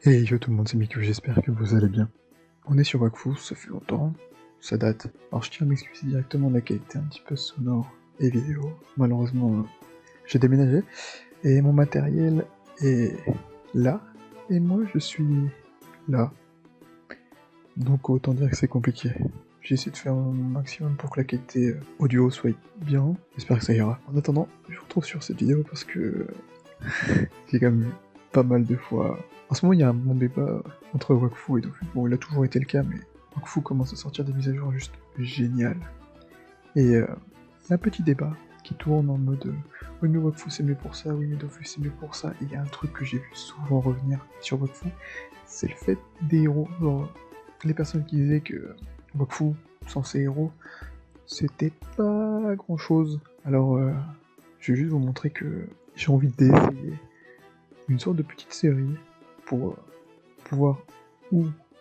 Hey yo tout le monde, c'est Miku, j'espère que vous allez bien. On est sur Wakfu, ça fait longtemps, ça date. Alors je tiens à m'excuser directement de la qualité un petit peu sonore et vidéo. Malheureusement, j'ai déménagé et mon matériel est là et moi je suis là. Donc autant dire que c'est compliqué. J'ai essayé de faire un maximum pour que la qualité audio soit bien, j'espère que ça ira. En attendant, je vous retrouve sur cette vidéo parce que j'ai quand même eu pas mal de fois. En ce moment, il y a un bon débat entre Wakfu et Dofus. Bon, il a toujours été le cas, mais Wakfu commence à sortir des mises à jour juste géniales. Et il y a un petit débat qui tourne en mode oui, mais Wakfu c'est mieux pour ça, oui, mais Dofus c'est mieux pour ça. Et il y a un truc que j'ai vu souvent revenir sur Wakfu, c'est le fait des héros. Genre, les personnes qui disaient que Wakfu, sans ses héros, c'était pas grand chose. Alors, je vais juste vous montrer que j'ai envie d'essayer une sorte de petite série pour pouvoir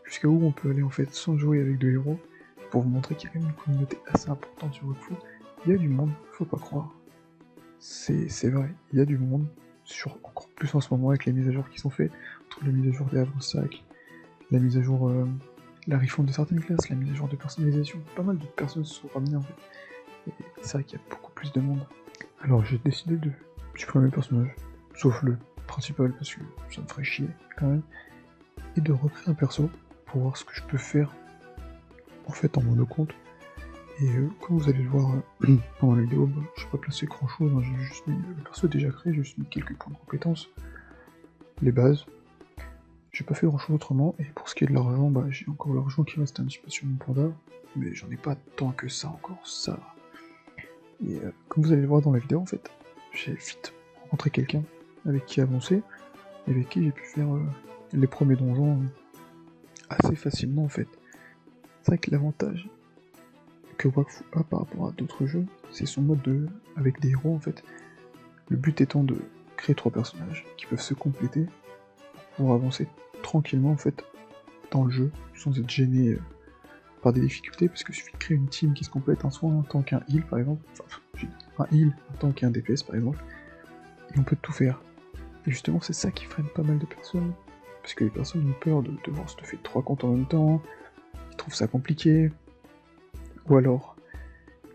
jusqu'à où on peut aller en fait sans jouer avec de héros, pour vous montrer qu'il y a quand même une communauté assez importante sur Wakfu. Il y a du monde, faut pas croire. C'est vrai, il y a du monde, encore plus en ce moment avec les mises à jour qui sont faites, entre les mises à jour des Havre-Sac, la mise à jour, la refonte de certaines classes, la mise à jour de personnalisation, pas mal de personnes se sont ramenées en fait. Et c'est vrai qu'il y a beaucoup plus de monde. Alors j'ai décidé de supprimer le personnage, sauf le principal parce que ça me ferait chier quand même, et de recréer un perso pour voir ce que je peux faire en fait en monocompte. Et comme vous allez le voir pendant la vidéo, je n'ai pas placé grand chose, hein, j'ai juste mis le perso déjà créé, j'ai juste mis quelques points de compétences, les bases. J'ai pas fait grand chose autrement, et pour ce qui est de l'argent, j'ai encore l'argent qui reste un petit peu sur mon panda, mais j'en ai pas tant que ça encore, ça. Et comme vous allez le voir dans la vidéo en fait, j'ai vite rencontré quelqu'un avec qui avancer, et avec qui j'ai pu faire les premiers donjons assez facilement en fait. C'est vrai que l'avantage que Wakfu a par rapport à d'autres jeux, c'est son mode de avec des héros en fait. Le but étant de créer 3 personnages qui peuvent se compléter pour avancer tranquillement en fait dans le jeu, sans être gêné par des difficultés, parce qu'il suffit de créer une team qui se complète, soit en tant qu'un heal par exemple, un heal en tant qu'un DPS par exemple, et on peut tout faire. Et justement c'est ça qui freine pas mal de personnes, parce que les personnes ont peur de devoir se faire 3 comptes en même temps, ils trouvent ça compliqué, ou alors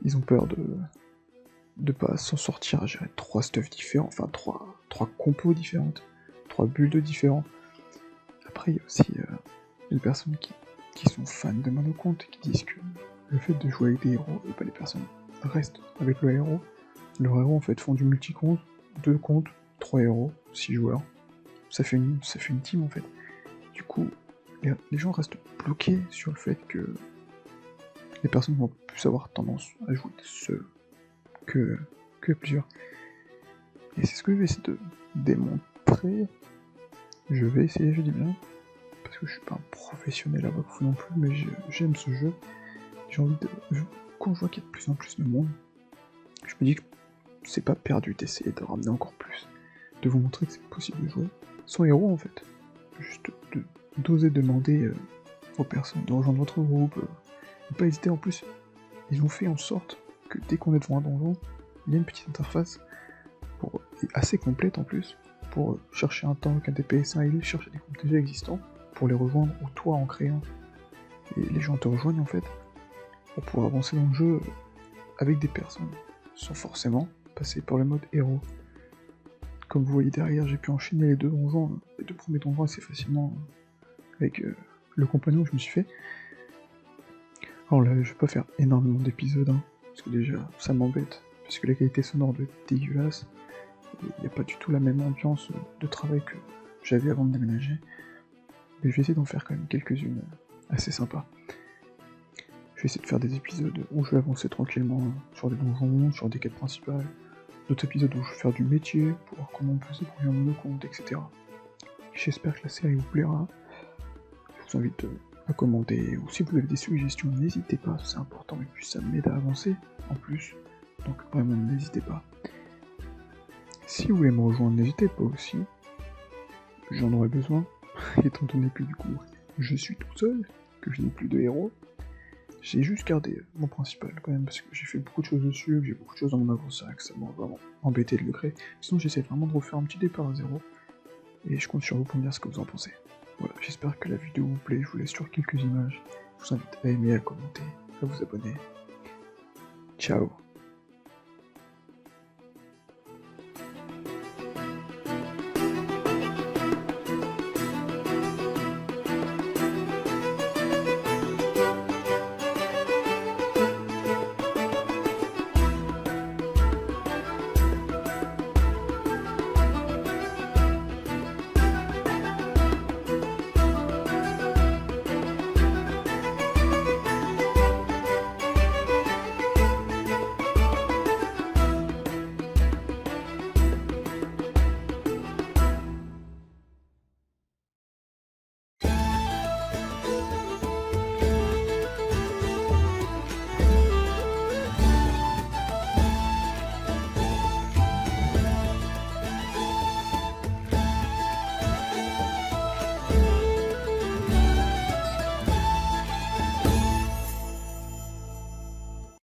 ils ont peur de pas s'en sortir à gérer 3 stuffs différents, enfin 3 compos différentes, 3 builds différents. Après il y a aussi les personnes qui sont fans de monocompte, qui disent que le fait de jouer avec des héros, et pas les personnes restent avec le héros, leurs héros en fait font du multi-compte, 2 comptes, 3 héros, 6 joueurs, ça fait une team en fait. Du coup, les gens restent bloqués sur le fait que les personnes vont plus avoir tendance à jouer seuls que plusieurs. Et c'est ce que je vais essayer de démontrer. Je vais essayer, je dis bien, parce que je suis pas un professionnel à Wakfu non plus, mais j'aime ce jeu. J'ai envie de... Quand je vois qu'il y a de plus en plus de monde, je me dis que c'est pas perdu d'essayer de ramener encore plus. De vous montrer que c'est possible de jouer sans héros en fait. Juste d'oser demander aux personnes de rejoindre votre groupe. Ne pas hésiter en plus. Ils ont fait en sorte que dès qu'on est devant un donjon, il y a une petite interface assez complète en plus, pour chercher un tank, un DPS, un heal, chercher des groupes déjà existants, pour les rejoindre, ou toi en créant. Et les gens te rejoignent en fait, pour pouvoir avancer dans le jeu avec des personnes, sans forcément passer par le mode héros. Comme vous voyez derrière, j'ai pu enchaîner les 2 donjons, les 2 premiers donjons assez facilement, avec le compagnon que je me suis fait. Alors là, je vais pas faire énormément d'épisodes, hein, parce que déjà, ça m'embête, parce que la qualité sonore doit être dégueulasse. Il n'y a pas du tout la même ambiance de travail que j'avais avant de déménager. Mais je vais essayer d'en faire quand même quelques-unes assez sympas. Je vais essayer de faire des épisodes où je vais avancer tranquillement sur des donjons, sur des quêtes principales. D'autres épisodes où je vais faire du métier, pour voir comment on peut se débrouiller en monocompte, etc. J'espère que la série vous plaira. Je vous invite à commenter, ou si vous avez des suggestions, n'hésitez pas, c'est important, et puis ça m'aide à avancer en plus. Donc vraiment, n'hésitez pas. Si vous voulez me rejoindre, n'hésitez pas aussi. J'en aurais besoin, étant donné que du coup, je suis tout seul, que je n'ai plus de héros. J'ai juste gardé mon principal quand même, parce que j'ai fait beaucoup de choses dessus, j'ai beaucoup de choses dans mon Havre-Sac, ça m'a vraiment embêté de le créer. Sinon j'essaie vraiment de refaire un petit départ à zéro, et je compte sur vous pour me dire ce que vous en pensez. Voilà, j'espère que la vidéo vous plaît, je vous laisse sur quelques images. Je vous invite à aimer, à commenter, à vous abonner. Ciao.